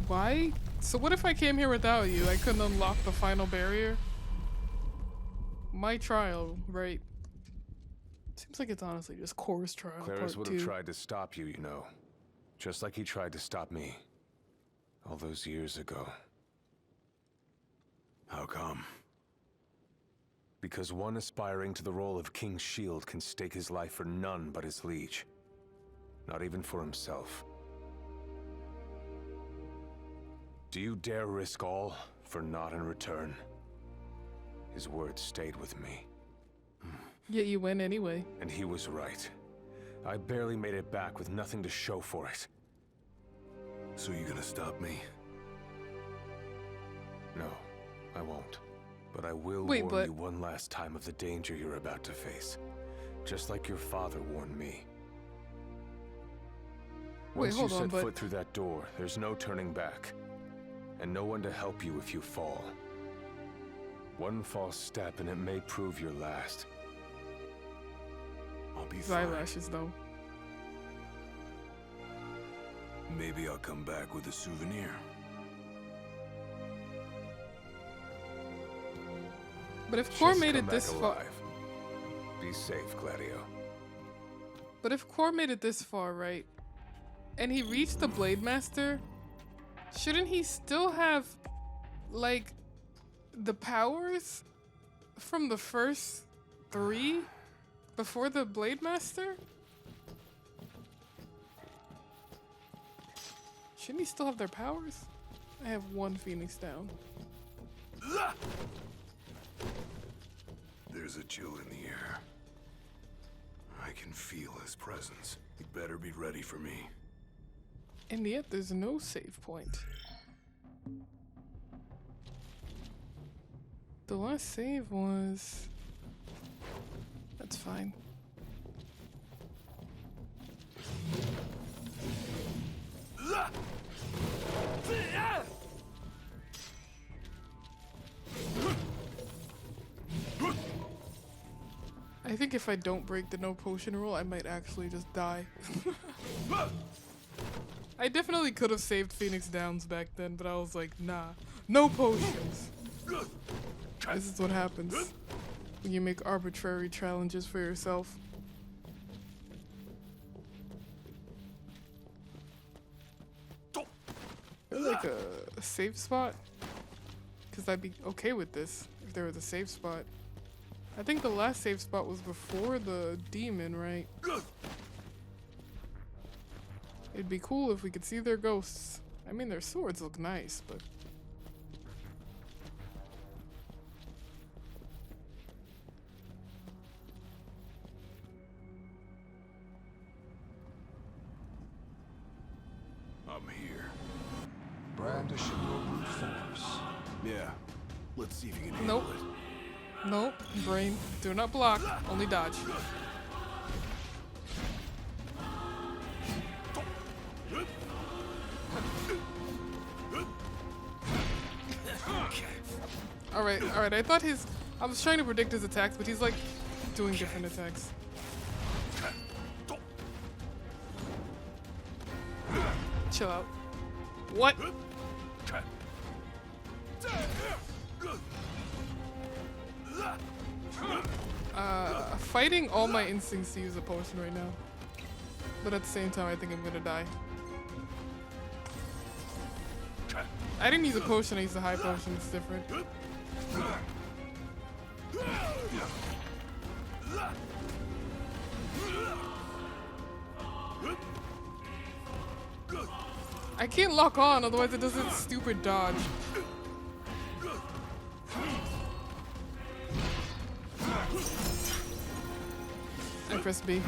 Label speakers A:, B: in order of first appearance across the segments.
A: Why? So what if I came here without you? I couldn't unlock the final barrier? My trial, right? Seems like it's honestly just Core's trial.
B: Clarus would have tried to stop you, you know. Just like he tried to stop me. All those years ago.
C: How come?
B: Because one aspiring to the role of King's Shield can stake his life for none but his liege. Not even for himself. Do you dare risk all for naught in return? His words stayed with me.
A: Yet you win anyway.
B: And he was right. I barely made it back with nothing to show for it.
C: So you gonna stop me?
B: No, I won't. But I will
A: warn
B: you one last time of the danger you're about to face. Just like your father warned me. Once you set foot through that door, there's no turning back. And no one to help you if you fall. One false step and it may prove your last.
C: I'll be fine.
A: Eyelashes though.
C: Maybe I'll come back with a souvenir.
A: But if Core made it this far...
B: Be safe, Gladio.
A: But if Core made it this far, right? And he reached the Blade Master, shouldn't he still have, like, the powers from the first 3 before the Blade Master? Shouldn't he still have their powers? I have 1 Phoenix down.
C: There's a chill in the air. I can feel his presence. You better be ready for me.
A: And yet there's no save point. The last save was... That's fine. I think if I don't break the no potion rule, I might actually just die. I definitely could have saved Phoenix Downs back then, but I was like, nah, no potions. This is what happens when you make arbitrary challenges for yourself. Is there like a safe spot? Because I'd be okay with this if there was a safe spot. I think the last safe spot was before the demon, right? It'd be cool if we could see their ghosts. I mean, their swords look nice, but...
C: I'm here.
D: Brandishing your brute force.
C: Yeah. Let's see if you can handle it.
A: Nope. Brain. Do not block. Only dodge. Alright, alright. I thought I was trying to predict his attacks, but he's like doing different attacks. Chill out. What? Fighting all my instincts to use a potion right now. But at the same time, I think I'm gonna die. I didn't use a potion, I used a high potion, it's different. I can't lock on, otherwise it does its stupid dodge. I press B.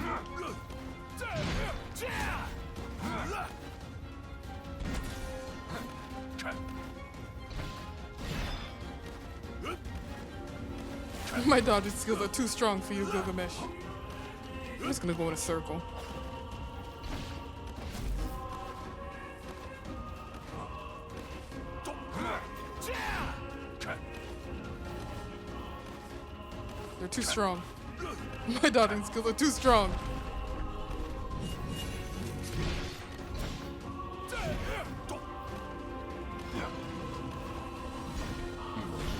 A: My dodging skills are too strong for you, Gilgamesh. I'm just gonna go in a circle. They're too strong. My dodging skills are too strong.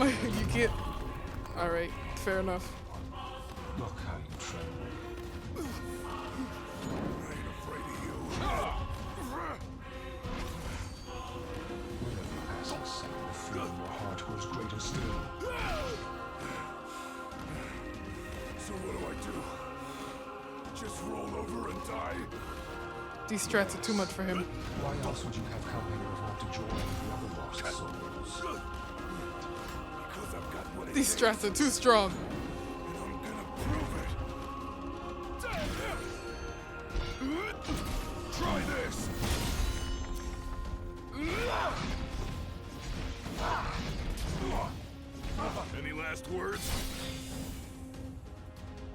A: You can't. Alright, fair enough.
D: Look how you tremble.
C: I ain't afraid of you.
D: With every passing second, the fear in your heart grows greater still.
C: So what do? Just roll over and die?
A: These strats are too much for him.
D: Why else would you have come here if not to join the other lost souls?
C: Because I've got what it
A: These
C: takes,
A: strats are too strong.
C: and I'm gonna prove it. Try this. Any last words?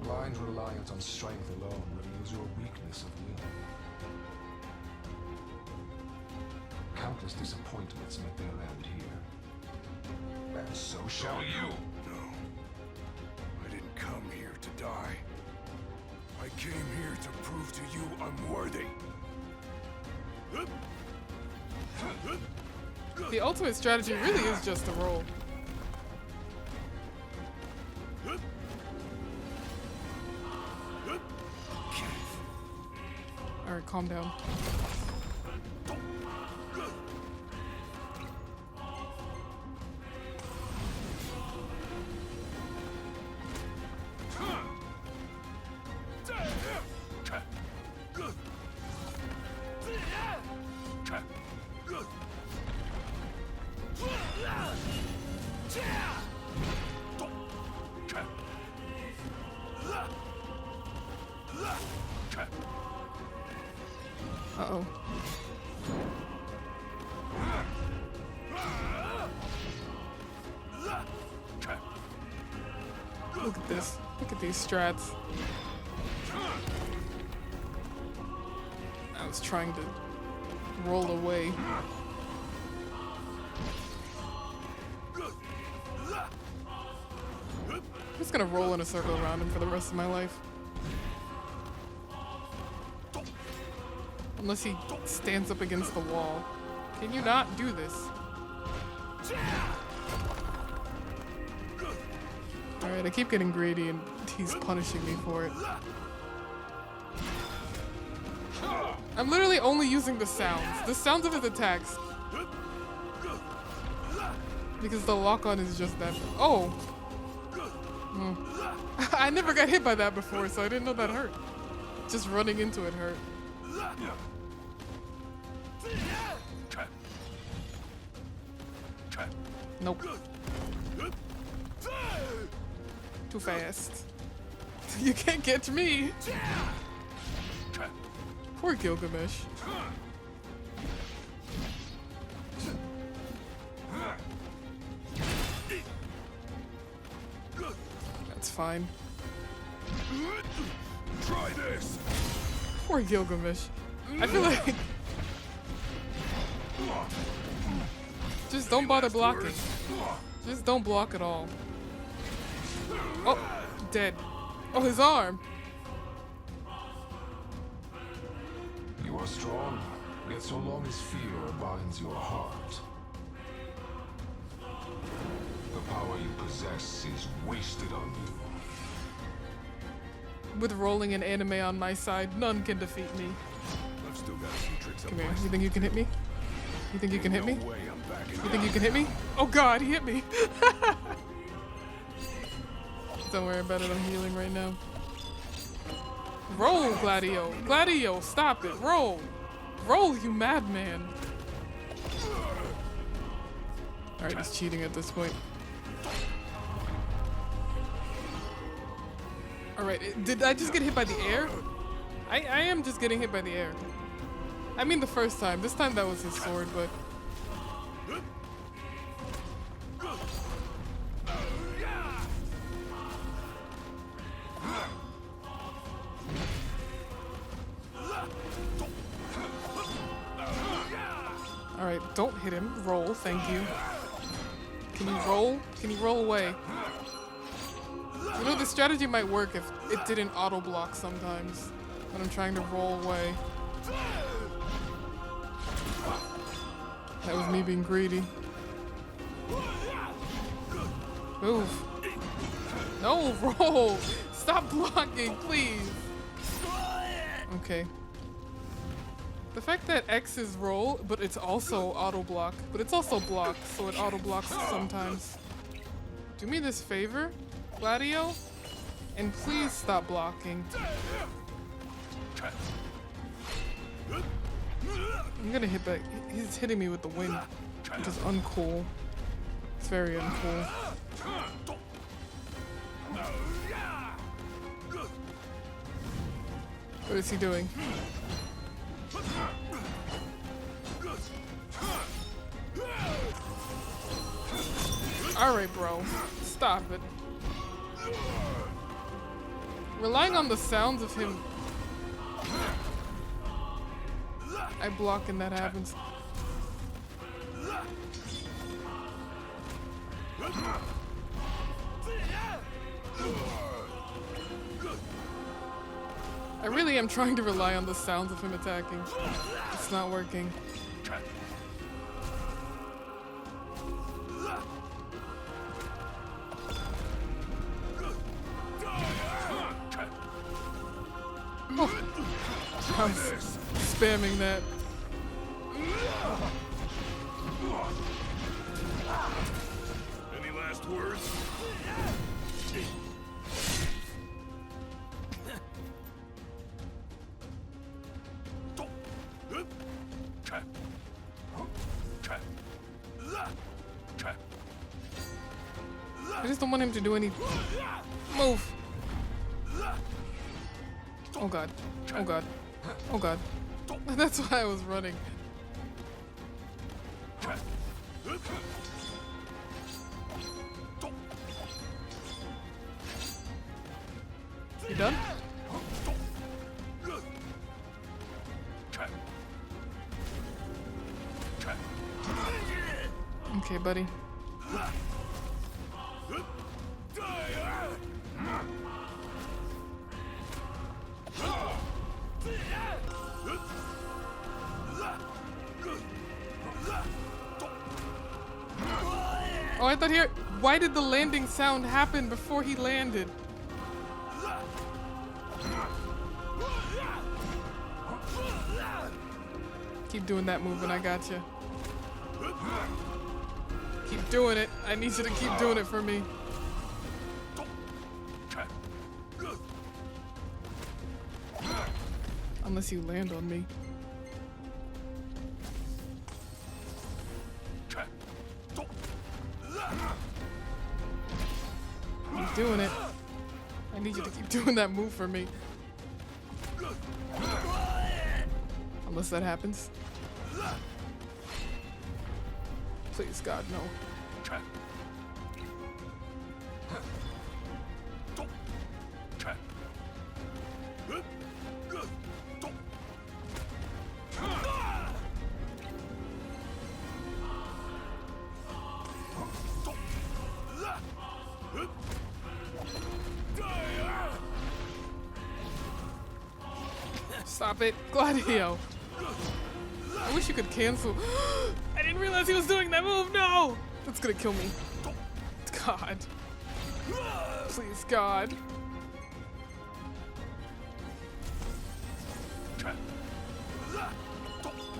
D: Blind reliance on strength alone reveals your weakness of will. Countless disappointments met their end here. And so shall you.
C: No. I didn't come here to die. I came here to prove to you I'm worthy.
A: The ultimate strategy really is just to roll. Alright, calm down. Uh-oh. Look at this. Look at these strats. I was trying to roll away. I'm just gonna roll in a circle around him for the rest of my life. Unless he stands up against the wall. Can you not do this? Alright, I keep getting greedy and he's punishing me for it. I'm literally only using the sounds of his attacks. Because the lock-on is just that. Oh! I never got hit by that before, so I didn't know that hurt. Just running into it hurt. Nope. Too fast. You can't catch me! Poor Gilgamesh. That's fine.
C: Try this.
A: Poor Gilgamesh. I feel like... Just don't bother blocking. Just don't block at all. Oh, dead. Oh, his arm.
D: You are strong, yet so long as fear binds your heart, the power you possess is wasted on you.
A: With rolling an anime on my side, none can defeat me.
C: I've still got a few tricks up
A: Come here.
C: my
A: You think you can hit me? You think you can hit me?
C: No way I'm backing
A: You think you can hit me? Oh god, he hit me! Don't worry about it, I'm healing right now. Roll, Gladio! Gladio, stop it! Roll! Roll, you madman! Alright, he's cheating at this point. Alright, did I just get hit by the air? I am just getting hit by the air. I mean the first time. This time that was his sword, but... Alright, don't hit him. Roll, thank you. Can you roll? Can you roll away? You know, this strategy might work if it didn't auto-block sometimes when I'm trying to roll away. That was me being greedy. Move. No, roll. Stop blocking, please. Okay. The fact that X is roll, but it's also auto block, but it's also block, so it auto blocks sometimes. Do me this favor, Gladio, and please stop blocking. I'm gonna hit back. He's hitting me with the wind, which is uncool. It's very uncool. What is he doing? Alright, bro. Stop it. Relying on the sounds of him. I block and that happens. I really am trying to rely on the sounds of him attacking. It's not working. Oh. I'm spamming that.
C: Any last words?
A: I just don't want him to do any move. Oh god. Oh god. Oh god. That's why I was running. You done? Okay, buddy. Oh, I thought here. Why did the landing sound happen before he landed? Keep doing that move and I gotcha. Keep doing it. I need you to keep doing it for me. Unless you land on me. Keep doing it. I need you to keep doing that move for me. Unless that happens. Please, God, no. Stop it, Gladio. I wish you could cancel. I didn't realize he was doing that move. No, that's gonna kill me. God, please, God.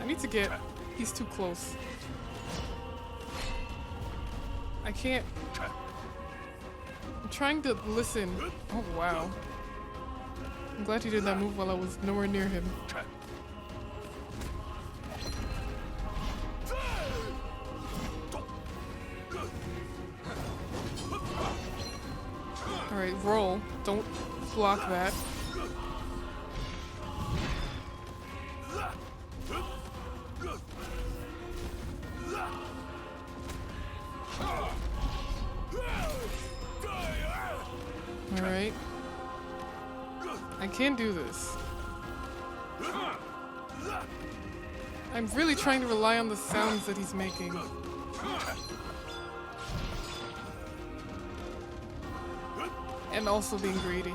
A: I need to get. He's too close. I can't. I'm trying to listen. Oh wow. I'm glad you did that move while I was nowhere near him. Alright, roll. Don't block that. Alright. I can do this. I'm really trying to rely on the sounds that he's making. And also being greedy.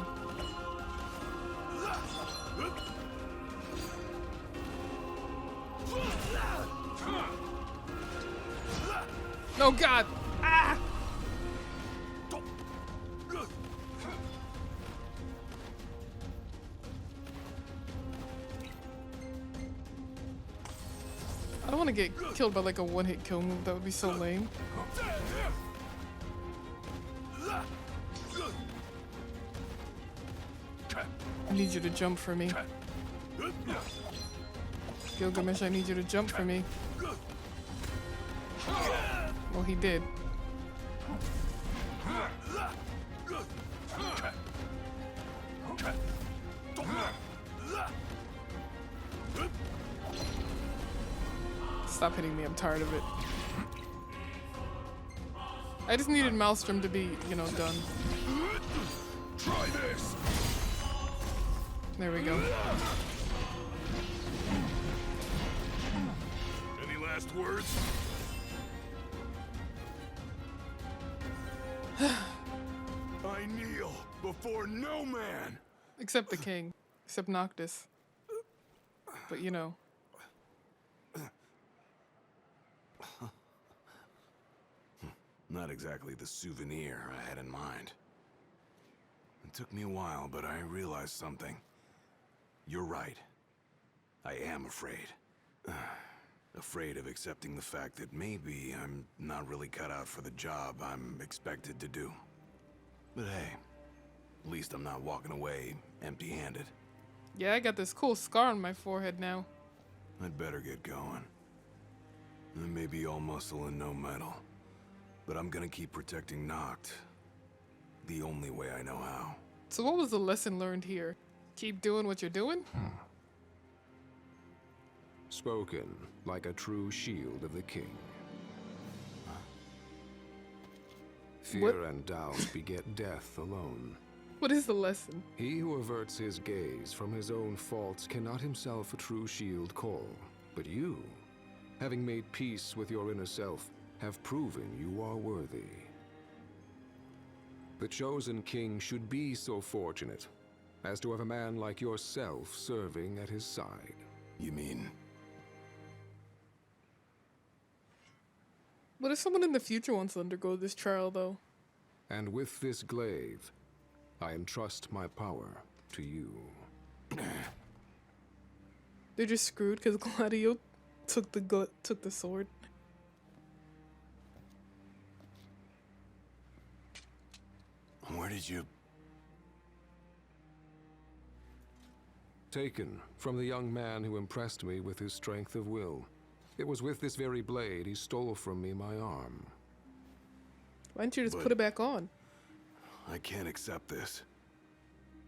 A: No, God! Ah! want to get killed by like a one-hit kill move. That would be so lame. I need you to jump for me. Gilgamesh, I need you to jump for me. Well, he did. Stop hitting me, I'm tired of it. I just needed Maelstrom to be, you know, done.
C: Try this.
A: There we go.
C: Any last words? I kneel before no man.
A: Except the king. Except Noctis. But you know.
C: Not exactly the souvenir I had in mind. It took me a while, but I realized something. You're right. I am afraid. Afraid of accepting the fact that maybe I'm not really cut out for the job I'm expected to do. But hey, at least I'm not walking away empty-handed.
A: Yeah, I got this cool scar on my forehead now.
C: I'd better get going. I may be all muscle and no metal, but I'm gonna keep protecting Noct the only way I know how.
A: So what was the lesson learned here? Keep doing what you're doing?
D: Spoken like a true shield of the king. Fear
A: What?
D: and doubt beget death alone.
A: What is the lesson?
D: He who averts his gaze from his own faults cannot himself a true shield call. But you, having made peace with your inner self, have proven you are worthy. The chosen king should be so fortunate as to have a man like yourself serving at his side.
C: You mean?
A: What if someone in the future wants to undergo this trial, though?
D: And with this glaive, I entrust my power to you.
A: They're just screwed because Gladio took the sword.
C: Where did you...
D: Taken from the young man who impressed me with his strength of will. It was with this very blade he stole from me my arm.
A: Why didn't you just
C: But-
A: put it back on?
C: I can't accept this.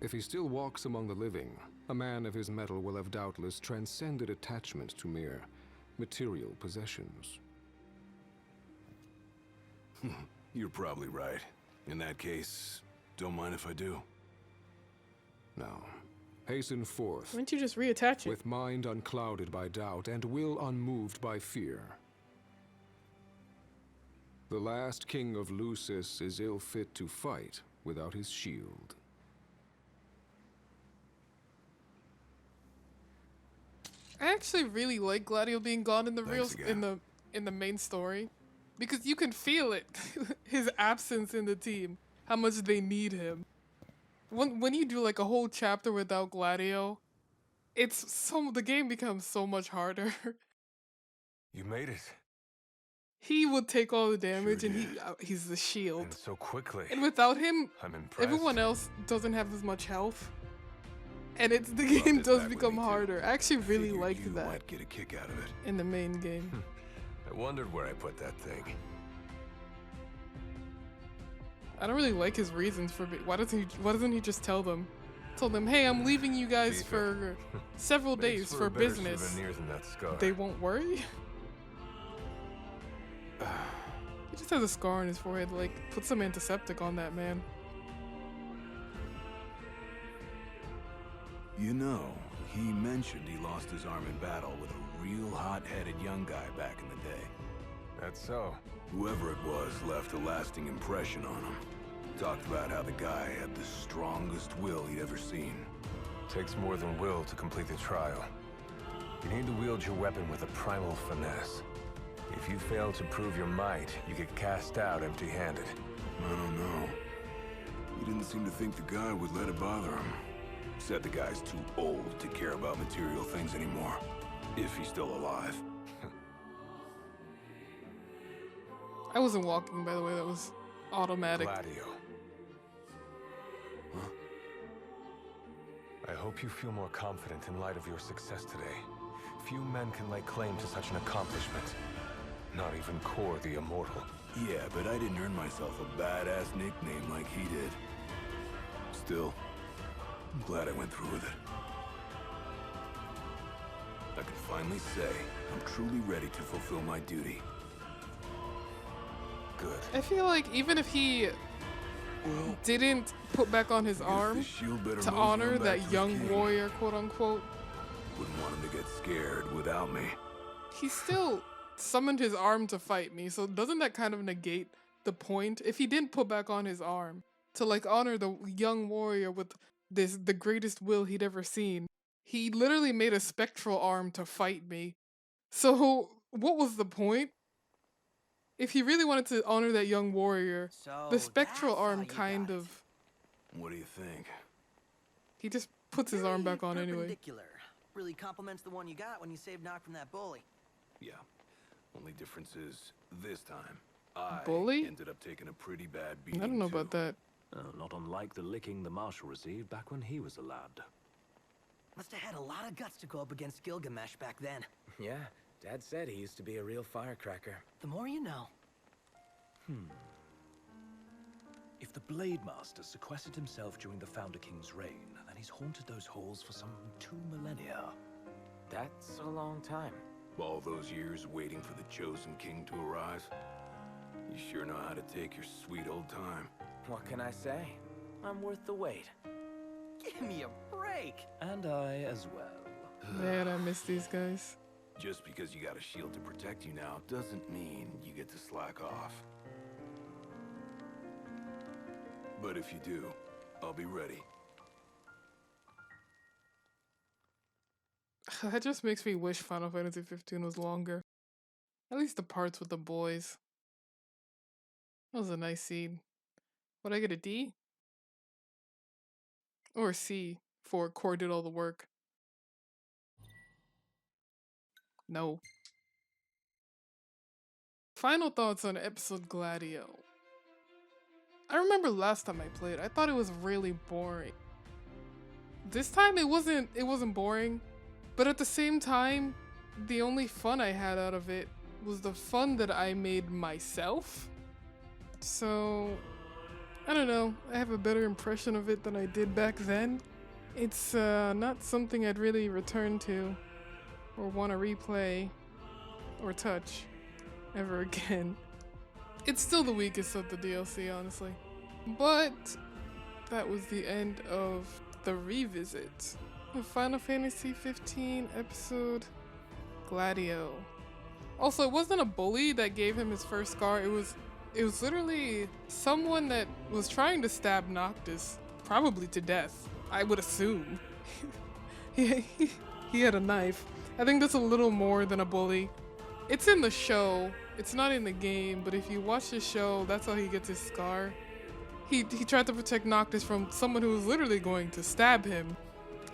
D: If he still walks among the living, a man of his mettle will have doubtless transcended attachment to mere material possessions.
C: You're probably right. In that case, don't mind if I do.
D: Now, hasten forth,
A: Why didn't you just reattach it?
D: with mind unclouded by doubt and will unmoved by fear. The last king of Lucis is ill fit to fight without his shield.
A: I actually really like Gladio being gone in the
C: Thanks
A: in the main story, because you can feel it, his absence in the team, how much they need him. When you do like a whole chapter without Gladio, the game becomes so much harder.
B: You made it.
A: He would take all the damage,
C: Sure
A: and
C: did.
A: he's the shield.
B: And so quickly.
A: And without him,
B: I'm impressed.
A: everyone else doesn't have as much health. And the
C: Brought
A: game
C: this
A: does
C: back with
A: become
C: me, too.
A: harder. I actually really
C: Figured
A: liked
C: you
A: that
C: might get a kick out of it.
A: in the main game.
B: I wondered where I put that thing.
A: I don't really like his reasons for why doesn't he just tell them? Told them, hey, I'm leaving you guys
B: Keep it.
A: for several
B: Makes
A: days
B: for
A: for
B: a better
A: business.
B: souvenir than that scar.
A: They won't worry. He just has a scar on his forehead. Like, put some antiseptic on that, man.
C: You know, he mentioned he lost his arm in battle with a real hot-headed young guy back in the day.
B: That's so.
C: Whoever it was left a lasting impression on him. Talked about how the guy had the strongest will he'd ever seen.
B: Takes more than will to complete the trial. You need to wield your weapon with a primal finesse. If you fail to prove your might, you get cast out empty-handed.
C: I don't know. He didn't seem to think the guy would let it bother him. Said the guy's too old to care about material things anymore. If he's still alive.
A: I wasn't walking, by the way, that was automatic.
B: Gladio.
C: Huh?
B: I hope you feel more confident in light of your success today. Few men can lay claim to such an accomplishment. Not even Kor the Immortal.
C: Yeah, but I didn't earn myself a badass nickname like he did. Still, I'm glad I went through with it. I can finally say I'm truly ready to fulfill my duty.
B: Good.
A: I feel like even if he
C: Well,
A: didn't put back on his
C: I guess
A: arm
C: this shield better
A: to
C: mosey
A: honor
C: on back
A: that
C: to his
A: young
C: king.
A: warrior, quote unquote,
C: Wouldn't want him to get scared without me.
A: he still summoned his arm to fight me. So doesn't that kind of negate the point? If he didn't put back on his arm to like honor the young warrior with the greatest will he'd ever seen, he literally made a spectral arm to fight me. So what was the point? If he really wanted to honor that young warrior,
E: So
A: the spectral
E: that's how
A: arm
E: you
A: kind
E: got it.
A: of,
C: What do you think?
A: he just puts his arm
E: Very
A: back on anyway.
E: perpendicular. Really complements the one you got when you saved Nock from that bully.
C: Yeah. Only difference is, this time, I
A: Bully?
C: ended up taking a pretty bad
A: I
C: beating,
A: don't know
C: too.
A: about that.
F: Not unlike the licking the Marshal received back when he was a lad.
E: Must have had a lot of guts to go up against Gilgamesh back then.
G: Yeah, Dad said he used to be a real firecracker.
E: The more you know.
F: If the Blade Master sequestered himself during the Founder King's reign, then he's haunted those halls for some 2 millennia.
G: That's a long time.
C: All those years waiting for the chosen king to arise. You sure know how to take your sweet old time.
G: What can I say? I'm worth the wait.
E: Give me a break.
F: And I as well.
A: Man, I miss these guys.
C: Just because you got a shield to protect you now doesn't mean you get to slack off. But if you do, I'll be ready.
A: That just makes me wish Final Fantasy 15 was longer. At least the parts with the boys. That was a nice scene. Would I get a D? Or a C for Core did all the work? No. Final thoughts on episode Gladio. I remember last time I played, I thought it was really boring. This time it wasn't boring, but at the same time, the only fun I had out of it was the fun that I made myself. So, I don't know, I have a better impression of it than I did back then. It's not something I'd really return to or want to replay or touch ever again. It's still the weakest of the DLC, honestly. But that was the end of the revisit of Final Fantasy 15 episode Gladio. Also, it wasn't a bully that gave him his first scar. It was literally someone that was trying to stab Noctis, probably to death, I would assume. he had a knife. I think that's a little more than a bully. It's in the show. It's not in the game, but if you watch the show, that's how he gets his scar. He tried to protect Noctis from someone who was literally going to stab him.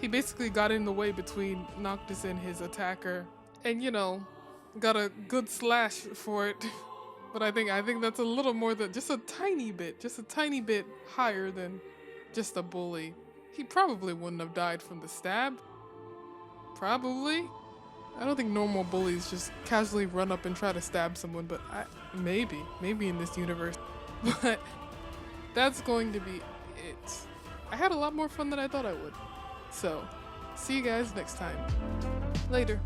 A: He basically got in the way between Noctis and his attacker, and you know, got a good slash for it. But I think that's a little more than just a tiny bit higher than just a bully. He probably wouldn't have died from the stab. Probably. I don't think normal bullies just casually run up and try to stab someone, but maybe in this universe. But that's going to be it. I had a lot more fun than I thought I would. So, see you guys next time. Later.